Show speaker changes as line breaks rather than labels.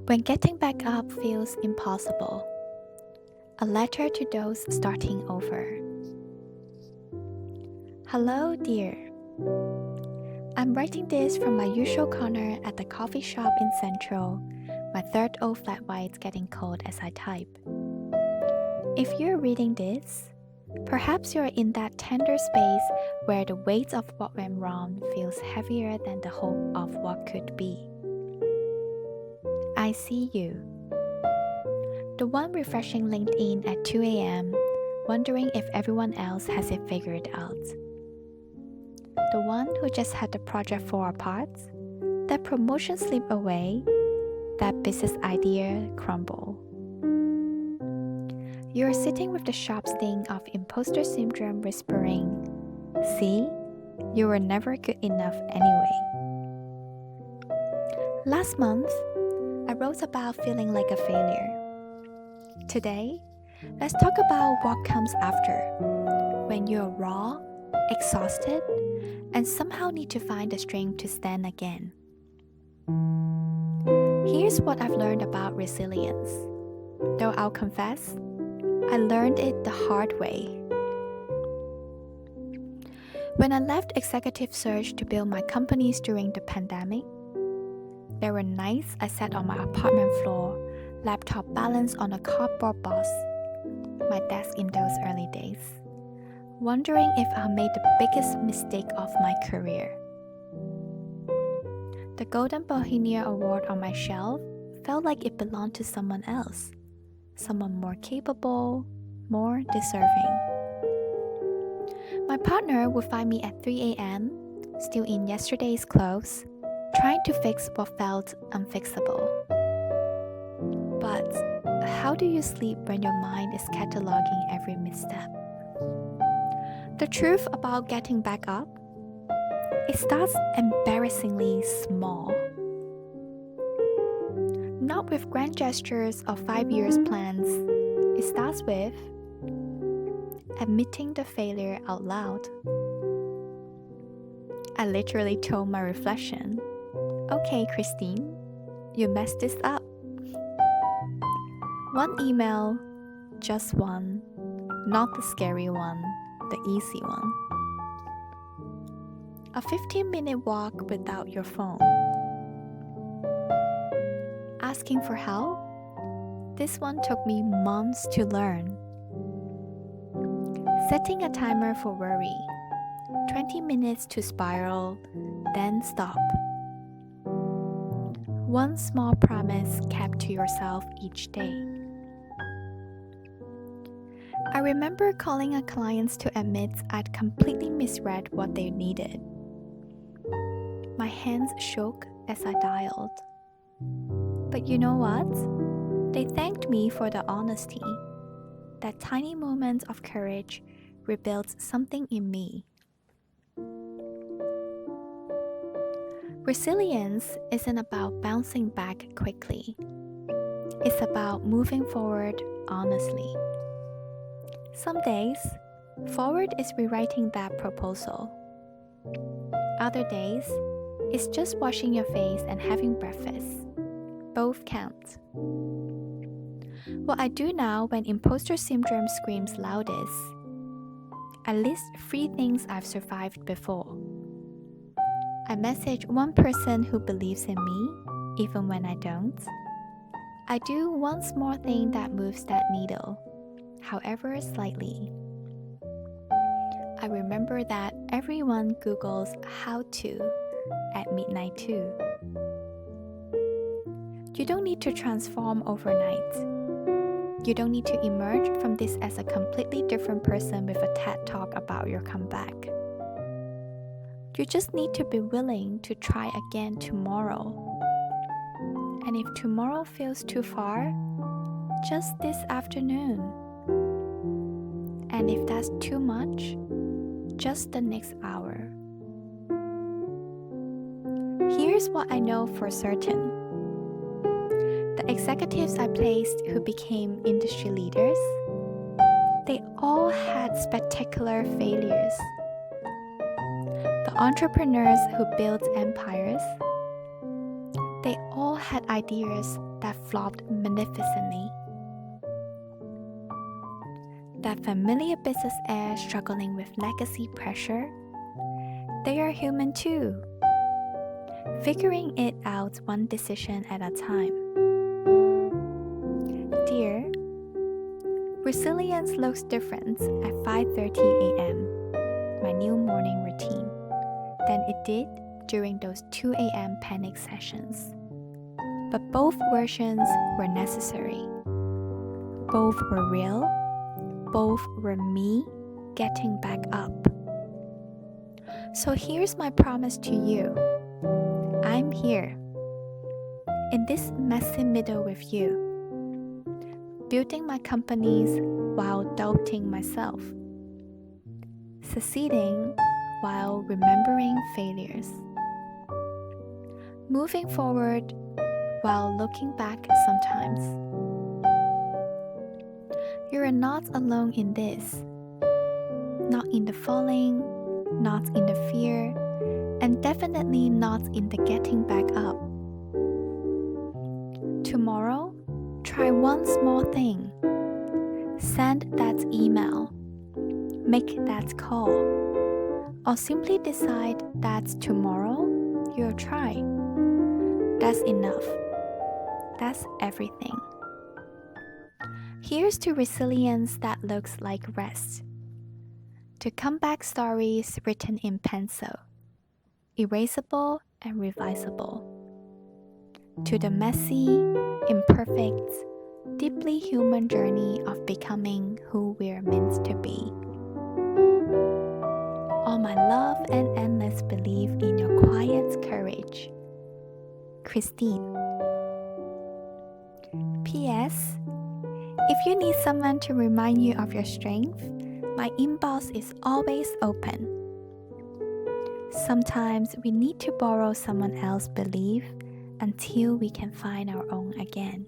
When getting back up feels impossible. A letter to those starting over. Hello, dear. I'm writing this from my usual corner at the coffee shop in Central, my third old flat white getting cold as I type. If you're reading this, perhaps you're in that tender space where the weight of what went wrong feels heavier than the hope of what could be. I see you. The one refreshing LinkedIn at 2 a.m., wondering if everyone else has it figured out. The one who just had the project fall apart, that promotion slip away, that business idea crumble. You're sitting with the sharp sting of imposter syndrome whispering, "See, you were never good enough anyway." Last month, I wrote about feeling like a failure. Today, let's talk about what comes after, when you're raw, exhausted, and somehow need to find the strength to stand again. Here's what I've learned about resilience. Though I'll confess, I learned it the hard way. When I left executive search to build my companies during the pandemic, there were nights I sat on my apartment floor, laptop balanced on a cardboard box, my desk in those early days, wondering if I made the biggest mistake of my career. The Golden Bohemian Award on my shelf felt like it belonged to someone else, someone more capable, more deserving. My partner would find me at 3 a.m., still in yesterday's clothes, trying to fix what felt unfixable. But how do you sleep when your mind is cataloging every misstep? The truth about getting back up, it starts embarrassingly small. Not with grand gestures or 5 years plans. It starts with admitting the failure out loud. I literally told my reflection, "Okay, Christine, you messed this up." One email, just one, not the scary one, the easy one. A 15-minute walk without your phone. Asking for help? This one took me months to learn. Setting a timer for worry. 20 minutes to spiral, then stop. One small promise kept to yourself each day. I remember calling a client to admit I'd completely misread what they needed. My hands shook as I dialed. But you know what? They thanked me for the honesty. That tiny moment of courage rebuilt something in me. Resilience isn't about bouncing back quickly. It's about moving forward honestly. Some days, forward is rewriting that proposal. Other days, it's just washing your face and having breakfast. Both count. What I do now when imposter syndrome screams loudest, I list 3 things I've survived before. I message one person who believes in me, even when I don't. I do one small thing that moves that needle, however slightly. I remember that everyone Googles how to at midnight too. You don't need to transform overnight. You don't need to emerge from this as a completely different person with a TED Talk about your comeback. You just need to be willing to try again tomorrow. And if tomorrow feels too far, just this afternoon. And if that's too much, just the next hour. Here's what I know for certain. The executives I placed who became industry leaders, they all had spectacular failures. The entrepreneurs who built empires, they all had ideas that flopped magnificently. That familiar business heir struggling with legacy pressure, they are human too, figuring it out one decision at a time. Dear, resilience looks different at 5:30 a.m., my new morning routine, than it did during those 2 a.m. panic sessions. But both versions were necessary. Both were real. Both were me getting back up. So here's my promise to you. I'm here, in this messy middle with you, building my companies while doubting myself, succeeding while remembering failures, moving forward while looking back sometimes. You are not alone in this, not in the falling, not in the fear, and definitely not in the getting back up. Tomorrow, try one small thing. Send that email, make that call, or simply decide that tomorrow you'll try. That's enough. That's everything. Here's to resilience that looks like rest. To comeback stories written in pencil, erasable and revisable. To the messy, imperfect, deeply human journey of becoming who we're meant to be. All my love and endless belief in your quiet courage. Christine. P.S. If you need someone to remind you of your strength, my inbox is always open. Sometimes we need to borrow someone else's belief until we can find our own again.